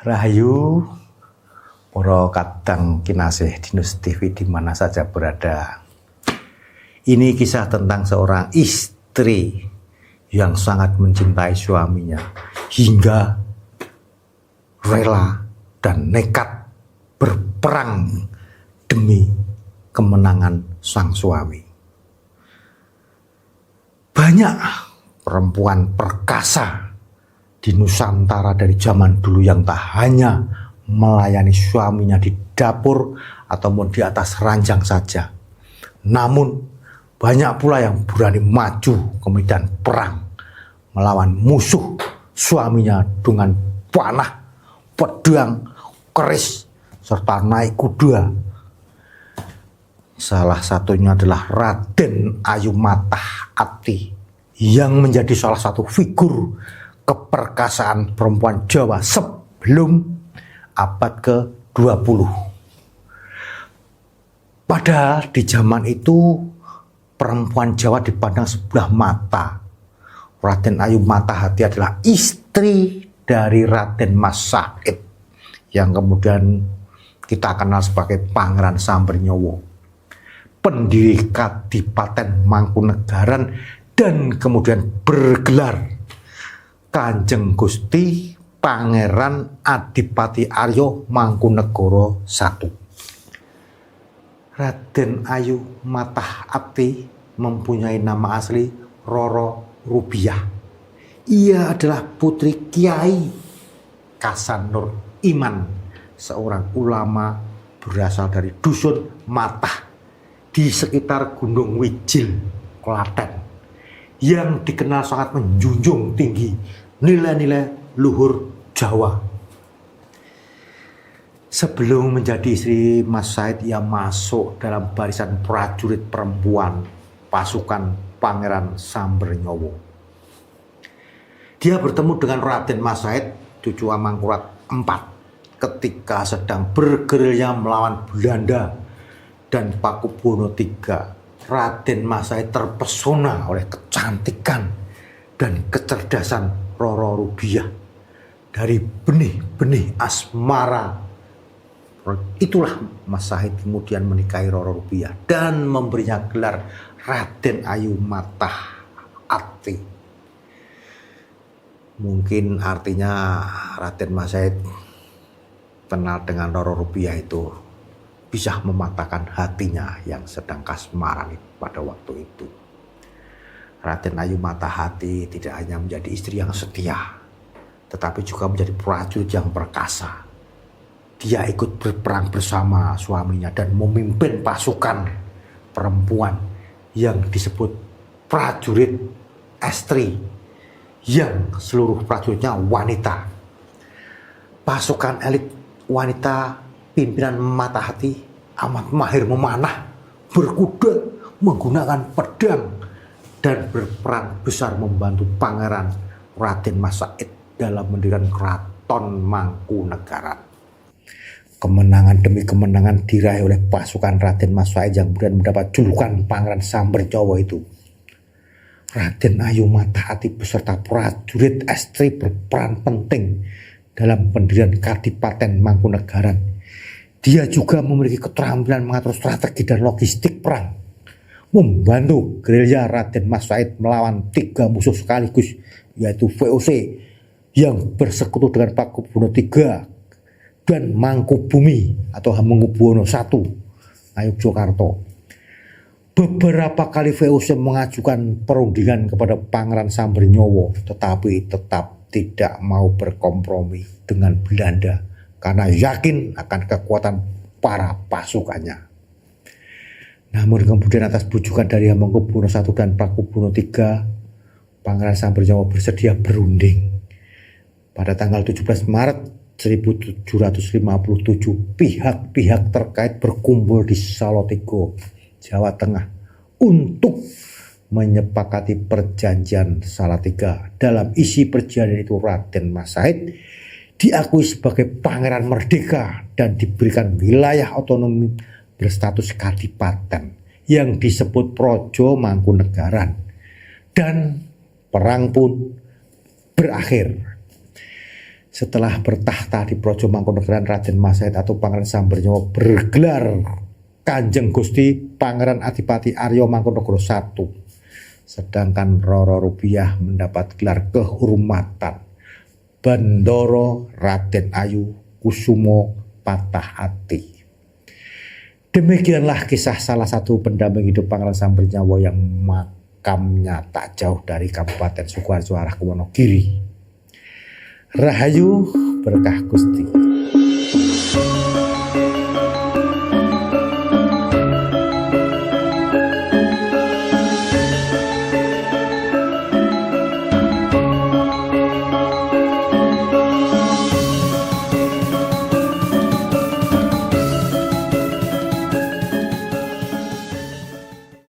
Rahayu, para kadang kinasih Dinus TV di mana saja berada. Ini kisah tentang seorang istri yang sangat mencintai suaminya hingga rela dan nekat berperang demi kemenangan sang suami. Banyak perempuan perkasa di Nusantara dari zaman dulu yang tak hanya melayani suaminya di dapur ataupun di atas ranjang saja, namun banyak pula yang berani maju ke medan perang melawan musuh suaminya dengan panah, pedang, keris, serta naik kuda. Salah satunya adalah Raden Ayu Matah Ati yang menjadi salah satu figur keperkasaan perempuan Jawa sebelum abad ke-20. Padahal di zaman itu perempuan Jawa dipandang sebelah mata. Raden Ayu Matah Ati adalah istri dari Raden Mas Said yang kemudian kita kenal sebagai Pangeran Sambernyowo, pendiri Kadipaten Mangkunegaran dan kemudian bergelar Kanjeng Gusti Pangeran Adipati Arya Mangkunegara I. Raden Ayu Matah Ati mempunyai nama asli Roro Rubiah. Ia adalah putri Kiai Kasan Nur Iman, seorang ulama berasal dari dusun Matah di sekitar Gunung Wijil, Klaten, yang dikenal sangat menjunjung tinggi nilai-nilai luhur Jawa. Sebelum menjadi istri Mas Said, ia masuk dalam barisan prajurit perempuan pasukan Pangeran Sambernyowo. Dia bertemu dengan Raden Mas Said, cucu Amangkurat IV, ketika sedang bergerilya melawan Belanda dan Pakubuwono III. Raden Mas Said terpesona oleh kecantikan dan kecerdasan Roro Rubiah. Dari benih-benih asmara itulah Mas Said kemudian menikahi Roro Rubiah dan memberinya gelar Raden Ayu Matah Ati. Mungkin artinya Raden Mas Said kenal dengan Roro Rubiah itu bisa mematahkan hatinya yang sedang kasmaran pada waktu itu. Raden Ayu Matah Ati tidak hanya menjadi istri yang setia, tetapi juga menjadi prajurit yang perkasa. Dia ikut berperang bersama suaminya dan memimpin pasukan perempuan yang disebut prajurit estri, yang seluruh prajuritnya wanita. Pasukan elit wanita pimpinan Matah Ati amat mahir memanah, berkuda, menggunakan pedang, dan berperan besar membantu Pangeran Raden Mas Said dalam mendirikan Keraton Mangkunegaran. Kemenangan demi kemenangan diraih oleh pasukan Raden Mas Said yang kemudian mendapat julukan Pangeran Sambernyowo itu. Raden Ayu Matah Ati beserta prajurit estri berperan penting dalam pendirian Kadipaten Mangkunegaran. Dia juga memiliki keterampilan mengatur strategi dan logistik perang, membantu gerilya Raden Mas Said melawan 3 musuh sekaligus, yaitu VOC yang bersekutu dengan Pakubuwono III dan Mangkubumi atau Hamengkubuwono I, Ngayogyakarta. Beberapa kali VOC mengajukan perundingan kepada Pangeran Sambernyowo, tetapi tetap tidak mau berkompromi dengan Belanda karena yakin akan kekuatan para pasukannya. Namun kemudian atas bujukan dari Hamengkubuwono I dan Pakubuwono III, Pangeran Sambernyowo bersedia berunding. Pada tanggal 17 Maret 1757, pihak-pihak terkait berkumpul di Salatiga, Jawa Tengah untuk menyepakati perjanjian Salatiga. Dalam isi perjanjian itu Raden Mas Said diakui sebagai pangeran merdeka dan diberikan wilayah otonomi berstatus kadipaten yang disebut Praja Mangkunegaran, dan perang pun berakhir. Setelah bertahta di Praja Mangkunegaran, Raden Masahid atau Pangeran Sambernyawa bergelar Kanjeng Gusti Pangeran Adipati Arya Mangkunegara I. Sedangkan Roro Rupiah mendapat gelar kehormatan Bandara Raden Ayu Kusumo Patah Ati. Demikianlah kisah salah satu pendamping hidup Pangeran Sambernyawa yang makamnya tak jauh dari Kabupaten Sukoharjo arah Wonogiri. Rahayu, berkah Gusti.